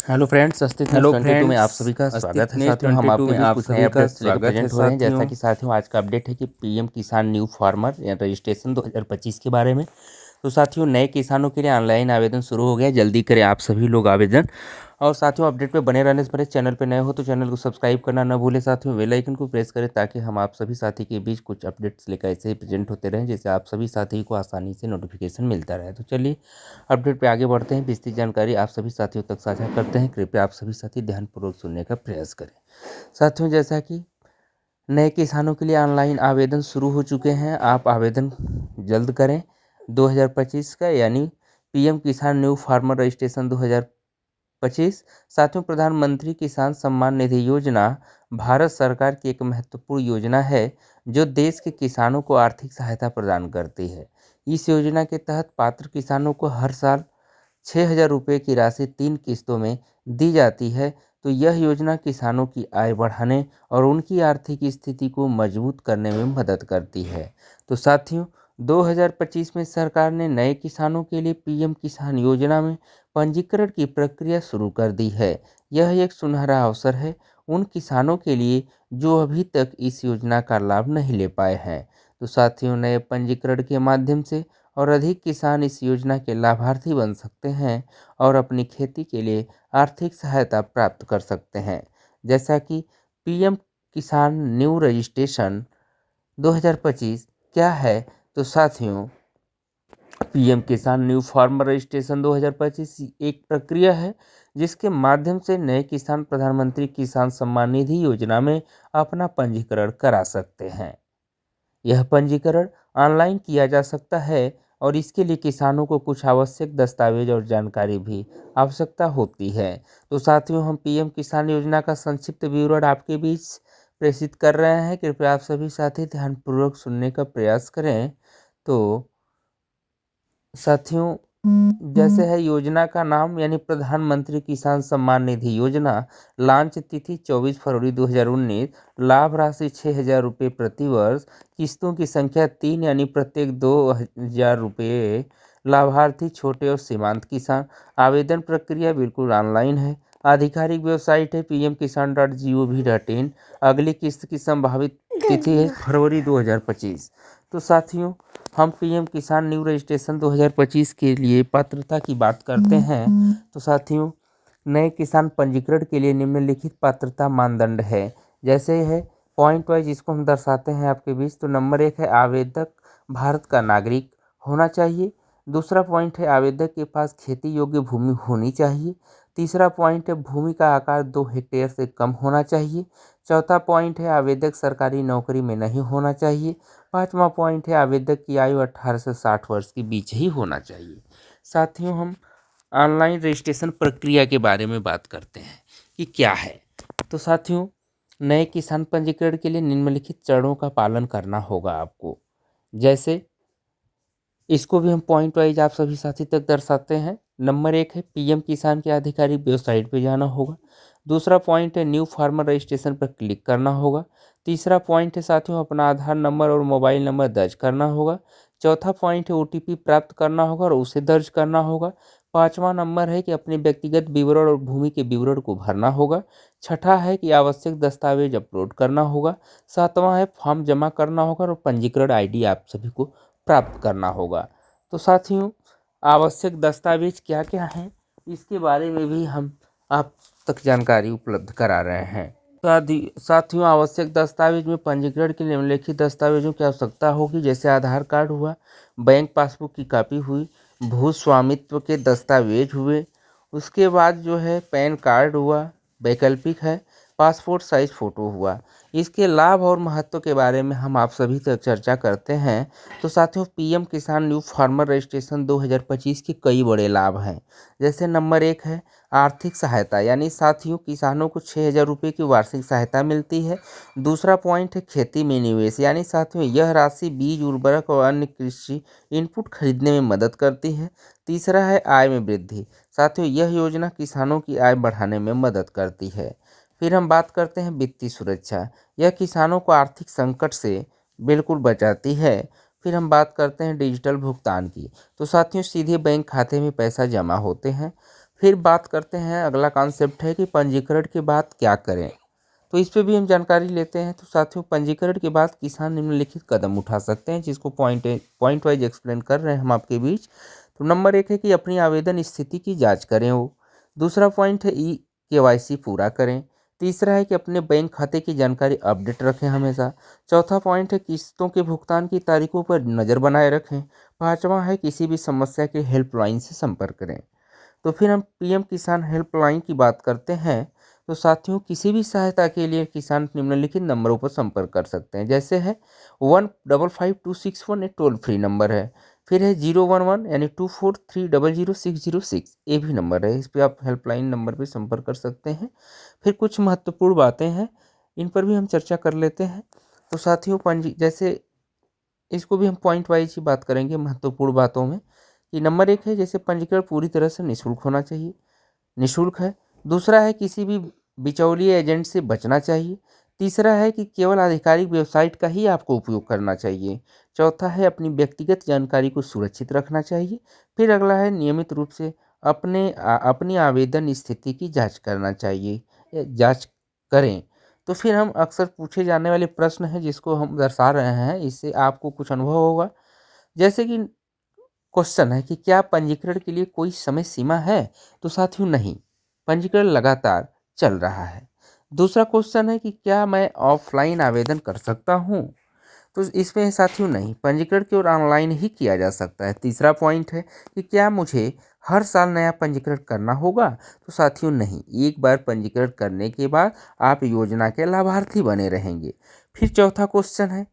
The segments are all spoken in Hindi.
हेलो फ्रेंड्स, अस्तित्व न्यूज़ 22 में आप सभी का स्वागत है। साथियों, हम आपके बीच कुछ नए अपडेट्स लेकर प्रेजेंट हो रहे हैं। जैसा कि साथियों, आज का अपडेट है कि पीएम किसान न्यू फार्मर या रजिस्ट्रेशन 2025 के बारे में। तो साथियों, नए किसानों के लिए ऑनलाइन आवेदन शुरू हो गया। जल्दी करें आप सभी लोग आवेदन। और साथियों, अपडेट पे बने रहने से पहले चैनल पे नए हो तो चैनल को सब्सक्राइब करना न भूलें। साथियों, बेल आइकन को प्रेस करें ताकि हम आप सभी साथी के बीच कुछ अपडेट्स लेकर ऐसे ही प्रेजेंट होते रहें, जिससे आप सभी साथी को आसानी से नोटिफिकेशन मिलता रहे। तो चलिए अपडेट पे आगे बढ़ते हैं। विस्तृत जानकारी आप सभी साथियों तक साझा करते हैं। कृपया आप सभी साथी ध्यानपूर्वक सुनने का प्रयास करें। साथियों, जैसा कि नए किसानों के लिए ऑनलाइन आवेदन शुरू हो चुके हैं, आप आवेदन जल्द करें। 2025 का यानी पीएम किसान न्यू फार्मर रजिस्ट्रेशन 2025। साथियों, प्रधानमंत्री किसान सम्मान निधि योजना भारत सरकार की एक महत्वपूर्ण योजना है जो देश के किसानों को आर्थिक सहायता प्रदान करती है। इस योजना के तहत पात्र किसानों को हर साल 6,000 रुपये की राशि 3 किस्तों में दी जाती है। तो यह योजना किसानों की आय बढ़ाने और उनकी आर्थिक स्थिति को मजबूत करने में मदद करती है। तो साथियों, 2025 में सरकार ने नए किसानों के लिए पीएम किसान योजना में पंजीकरण की प्रक्रिया शुरू कर दी है। यह एक सुनहरा अवसर है उन किसानों के लिए जो अभी तक इस योजना का लाभ नहीं ले पाए हैं। तो साथियों, नए पंजीकरण के माध्यम से और अधिक किसान इस योजना के लाभार्थी बन सकते हैं और अपनी खेती के लिए आर्थिक सहायता प्राप्त कर सकते हैं। जैसा कि पीएम किसान न्यू रजिस्ट्रेशन 2025 क्या है, तो साथियों, पीएम किसान न्यू फार्मर रजिस्ट्रेशन 2025 एक प्रक्रिया है जिसके माध्यम से नए किसान प्रधानमंत्री किसान सम्मान निधि योजना में अपना पंजीकरण करा सकते हैं। यह पंजीकरण ऑनलाइन किया जा सकता है और इसके लिए किसानों को कुछ आवश्यक दस्तावेज और जानकारी भी आवश्यकता होती है। तो साथियों, हम पीएम किसान योजना का संक्षिप्त विवरण आपके बीच प्रेषित कर रहे हैं। कृपया आप सभी साथी ध्यानपूर्वक सुनने का प्रयास करें। तो साथियों, जैसे है योजना का नाम यानी प्रधानमंत्री किसान सम्मान निधि योजना। लॉन्च तिथि 24 फरवरी 2019। लाभ राशि 6,000 रुपये प्रति वर्ष। किस्तों की संख्या 3 यानी प्रत्येक 2,000 रुपये। लाभार्थी छोटे और सीमांत किसान। आवेदन प्रक्रिया बिल्कुल ऑनलाइन है। आधिकारिक वेबसाइट है pmkisan.gov.in। अगली किस्त की संभावित तिथि है फरवरी 2025। तो साथियों, हम पीएम किसान न्यू रजिस्ट्रेशन 2025 के लिए पात्रता की बात करते हैं। तो साथियों, नए किसान पंजीकरण के लिए निम्नलिखित पात्रता मानदंड है। जैसे है पॉइंट वाइज इसको हम दर्शाते हैं आपके बीच। तो नंबर 1 है आवेदक भारत का नागरिक होना चाहिए। दूसरा पॉइंट है आवेदक के पास खेती योग्य भूमि होनी चाहिए। तीसरा पॉइंट है भूमि का आकार 2 हेक्टेयर से कम होना चाहिए। चौथा पॉइंट है आवेदक सरकारी नौकरी में नहीं होना चाहिए। पांचवा पॉइंट है आवेदक की आयु 18 से 60 वर्ष के बीच ही होना चाहिए। साथियों, हम ऑनलाइन रजिस्ट्रेशन प्रक्रिया के बारे में बात करते हैं कि क्या है। तो साथियों, नए किसान पंजीकरण के लिए निम्नलिखित चरणों का पालन करना होगा आपको। जैसे इसको भी हम पॉइंट वाइज आप सभी साथी तक दर्शाते हैं। नंबर 1 है पीएम किसान के आधिकारिक वेबसाइट पे जाना होगा। दूसरा पॉइंट है न्यू फार्मर रजिस्ट्रेशन पर क्लिक करना होगा। तीसरा पॉइंट है साथियों अपना आधार नंबर और मोबाइल नंबर दर्ज करना होगा। चौथा पॉइंट है ओटीपी प्राप्त करना होगा और उसे दर्ज करना होगा। पांचवा नंबर है कि अपने व्यक्तिगत विवरण और भूमि के विवरण को भरना होगा। छठा है कि आवश्यक दस्तावेज अपलोड करना होगा। सातवां है फॉर्म जमा करना होगा और पंजीकरण आईडी आप सभी को प्राप्त करना होगा। तो साथियों, आवश्यक दस्तावेज क्या क्या हैं इसके बारे में भी हम आप तक जानकारी उपलब्ध करा रहे हैं। साथियों, आवश्यक दस्तावेज में पंजीकरण के लिए निम्नलिखित दस्तावेजों की आवश्यकता होगी। जैसे आधार कार्ड हुआ, बैंक पासबुक की कॉपी हुई, भू स्वामित्व के दस्तावेज हुए, उसके बाद जो है पैन कार्ड हुआ, वैकल्पिक है पासपोर्ट साइज फ़ोटो हुआ। इसके लाभ और महत्व के बारे में हम आप सभी तक चर्चा करते हैं। तो साथियों, पीएम किसान न्यू फार्मर रजिस्ट्रेशन 2025 के कई बड़े लाभ हैं। जैसे नंबर 1 है आर्थिक सहायता, यानी साथियों किसानों को 6,000 रुपये की वार्षिक सहायता मिलती है। दूसरा पॉइंट है खेती में निवेश, यानी साथियों यह राशि बीज उर्वरक और अन्य कृषि इनपुट खरीदने में मदद करती है। तीसरा है आय में वृद्धि, साथियों यह योजना किसानों की आय बढ़ाने में मदद करती है। फिर हम बात करते हैं वित्तीय सुरक्षा, यह किसानों को आर्थिक संकट से बिल्कुल बचाती है। फिर हम बात करते हैं डिजिटल भुगतान की। तो साथियों सीधे बैंक खाते में पैसा जमा होते हैं। फिर बात करते हैं, अगला कॉन्सेप्ट है कि पंजीकरण के बाद क्या करें। तो इस पे भी हम जानकारी लेते हैं। तो साथियों, पंजीकरण के बाद किसान निम्नलिखित कदम उठा सकते हैं, जिसको पॉइंट वाइज एक्सप्लेन कर रहे हैं हम आपके बीच। तो नंबर 1 है कि अपनी आवेदन स्थिति की जांच करें वो। दूसरा पॉइंट है KYC पूरा करें। तीसरा है कि अपने बैंक खाते की जानकारी अपडेट रखें हमेशा। चौथा पॉइंट है किस्तों के भुगतान की तारीखों पर नज़र बनाए रखें। पांचवा है किसी भी समस्या के हेल्पलाइन से संपर्क करें। तो फिर हम PM किसान हेल्पलाइन की बात करते हैं। तो साथियों, किसी भी सहायता के लिए किसान निम्नलिखित नंबरों पर संपर्क कर सकते हैं, जैसे है 155261 एक टोल फ्री नंबर है। फिर है 011 यानी 24300606, ये भी नंबर है, इस पर आप हेल्पलाइन नंबर पर संपर्क कर सकते हैं। फिर कुछ महत्वपूर्ण बातें हैं, इन पर भी हम चर्चा कर लेते हैं। तो साथियों, जैसे इसको भी हम पॉइंट वाइज ही बात करेंगे महत्वपूर्ण बातों में। कि नंबर 1 है, जैसे पंजीकरण पूरी तरह से निःशुल्क होना चाहिए, निःशुल्क है। दूसरा है किसी भी बिचौलिए एजेंट से बचना चाहिए। तीसरा है कि केवल आधिकारिक वेबसाइट का ही आपको उपयोग करना चाहिए। चौथा है अपनी व्यक्तिगत जानकारी को सुरक्षित रखना चाहिए। फिर अगला है नियमित रूप से अपनी आवेदन स्थिति की जांच करना चाहिए, जांच करें। तो फिर हम अक्सर पूछे जाने वाले प्रश्न हैं जिसको हम दर्शा रहे हैं, इससे आपको कुछ अनुभव होगा। जैसे कि क्वेश्चन है कि क्या पंजीकरण के लिए कोई समय सीमा है? तो साथियों नहीं, पंजीकरण लगातार चल रहा है। दूसरा क्वेश्चन है कि क्या मैं ऑफलाइन आवेदन कर सकता हूँ? तो इसमें साथियों नहीं, पंजीकरण केवल ऑनलाइन ही किया जा सकता है। तीसरा पॉइंट है कि क्या मुझे हर साल नया पंजीकरण करना होगा? तो साथियों नहीं, एक बार पंजीकरण करने के बाद आप योजना के लाभार्थी बने रहेंगे। फिर चौथा क्वेश्चन है,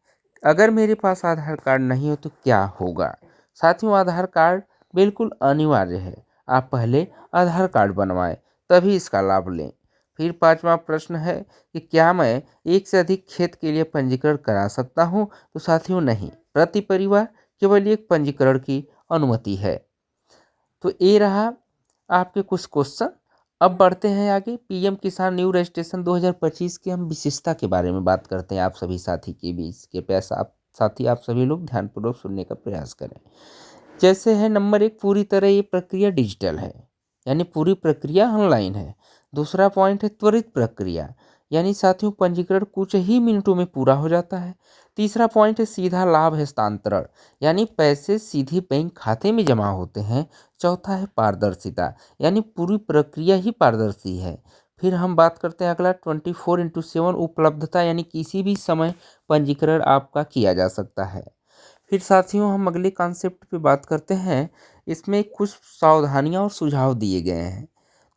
अगर मेरे पास आधार कार्ड नहीं हो तो क्या होगा? साथियों, आधार कार्ड बिल्कुल अनिवार्य है। आप पहले आधार कार्ड बनवाएं, तभी इसका लाभ लें। फिर पांचवा प्रश्न है कि क्या मैं एक से अधिक खेत के लिए पंजीकरण करा सकता हूँ? तो साथियों नहीं, प्रति परिवार केवल एक पंजीकरण की अनुमति है। तो ये रहा आपके कुछ क्वेश्चन। अब बढ़ते हैं आगे, PM किसान न्यू रजिस्ट्रेशन 2025 की हम विशेषता के बारे में बात करते हैं आप सभी साथी के बीच के पैसा आप साथी आप सभी लोग ध्यानपूर्वक सुनने का प्रयास करें। जैसे है नंबर 1, पूरी तरह ये प्रक्रिया डिजिटल है, यानी पूरी प्रक्रिया ऑनलाइन है। दूसरा पॉइंट है त्वरित प्रक्रिया, यानी साथियों पंजीकरण कुछ ही मिनटों में पूरा हो जाता है। तीसरा पॉइंट है सीधा लाभ हस्तांतरण, यानी पैसे सीधे बैंक खाते में जमा होते हैं। चौथा है पारदर्शिता, यानी पूरी प्रक्रिया ही पारदर्शी है। फिर हम बात करते हैं अगला 24x7 उपलब्धता, यानी किसी भी समय पंजीकरण आपका किया जा सकता है। फिर साथियों, हम अगले कॉन्सेप्ट पे बात करते हैं, इसमें कुछ सावधानियां और सुझाव दिए गए हैं।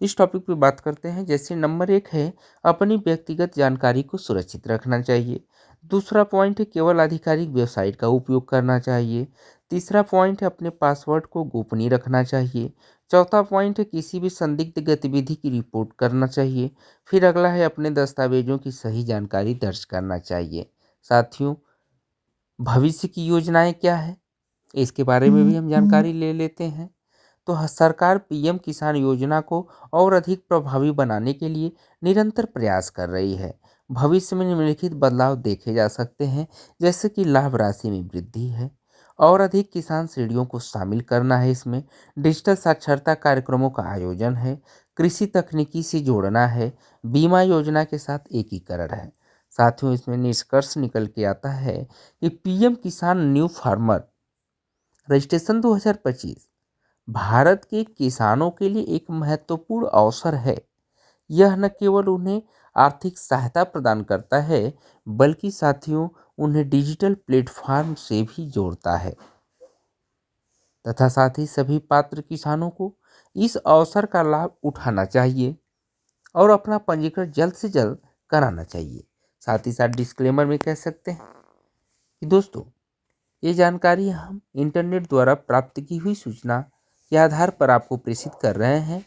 इस टॉपिक पे बात करते हैं। जैसे नंबर 1 है अपनी व्यक्तिगत जानकारी को सुरक्षित रखना चाहिए। दूसरा पॉइंट है केवल आधिकारिक वेबसाइट का उपयोग करना चाहिए। तीसरा पॉइंट है अपने पासवर्ड को गोपनीय रखना चाहिए। चौथा पॉइंट है किसी भी संदिग्ध गतिविधि की रिपोर्ट करना चाहिए। फिर अगला है अपने दस्तावेजों की सही जानकारी दर्ज करना चाहिए। साथियों, भविष्य की योजनाएं क्या है, इसके बारे में भी हम जानकारी ले लेते हैं। तो सरकार PM किसान योजना को और अधिक प्रभावी बनाने के लिए निरंतर प्रयास कर रही है। भविष्य में निम्नलिखित बदलाव देखे जा सकते हैं, जैसे कि लाभ राशि में वृद्धि है, और अधिक किसान श्रेणियों को शामिल करना है, इसमें डिजिटल साक्षरता कार्यक्रमों का आयोजन है, कृषि तकनीकी से जोड़ना है, बीमा योजना के साथ एकीकरण है। साथियों, इसमें निष्कर्ष निकल के आता है कि PM किसान न्यू फार्मर रजिस्ट्रेशन 2025 भारत के किसानों के लिए एक महत्वपूर्ण अवसर है। यह न केवल उन्हें आर्थिक सहायता प्रदान करता है, बल्कि साथियों उन्हें डिजिटल प्लेटफॉर्म से भी जोड़ता है, तथा साथ ही सभी पात्र किसानों को इस अवसर का लाभ उठाना चाहिए और अपना पंजीकरण जल्द से जल्द कराना चाहिए। साथ ही साथ डिस्क्लेमर में कह सकते हैं कि दोस्तों, ये जानकारी हम इंटरनेट द्वारा प्राप्त की हुई सूचना के आधार पर आपको प्रेषित कर रहे हैं।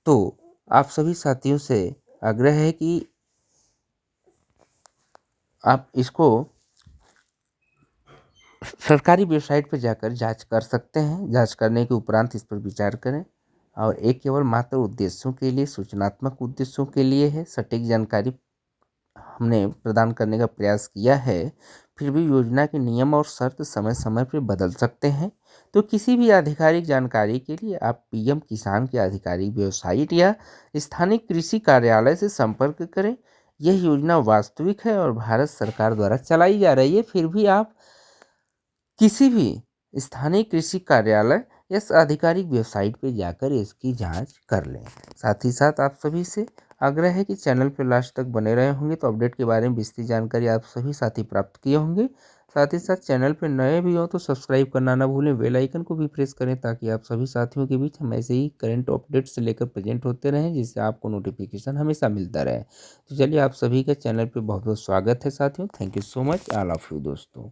तो आप सभी साथियों से आग्रह है कि आप इसको सरकारी वेबसाइट पर जाकर जांच कर सकते हैं। जांच करने के उपरांत इस पर विचार करें, और केवल मात्र उद्देश्यों के लिए, सूचनात्मक उद्देश्यों के लिए है। सटीक जानकारी हमने प्रदान करने का प्रयास किया है, फिर भी योजना के नियम और शर्त समय समय पर बदल सकते हैं। तो किसी भी आधिकारिक जानकारी के लिए आप पीएम किसान की आधिकारिक वेबसाइट या स्थानीय कृषि कार्यालय से संपर्क करें। यह योजना वास्तविक है और भारत सरकार द्वारा चलाई जा रही है। फिर भी आप किसी भी स्थानीय कृषि कार्यालय या आधिकारिक वेबसाइट पे जाकर इसकी जांच कर लें। साथ ही साथ आप सभी से आग्रह है कि चैनल पर लास्ट तक बने रहे होंगे तो अपडेट के बारे में विस्तृत जानकारी आप सभी साथी प्राप्त किए होंगे। साथ ही साथ चैनल पर नए भी हो तो सब्सक्राइब करना ना भूलें, बेल आइकन को भी प्रेस करें ताकि आप सभी साथियों के बीच हम ऐसे ही करंट अपडेट से लेकर प्रेजेंट होते रहें, जिससे आपको नोटिफिकेशन हमेशा मिलता रहे। तो चलिए, आप सभी का चैनल पर बहुत बहुत स्वागत है साथियों। Thank you so much, all of you दोस्तों।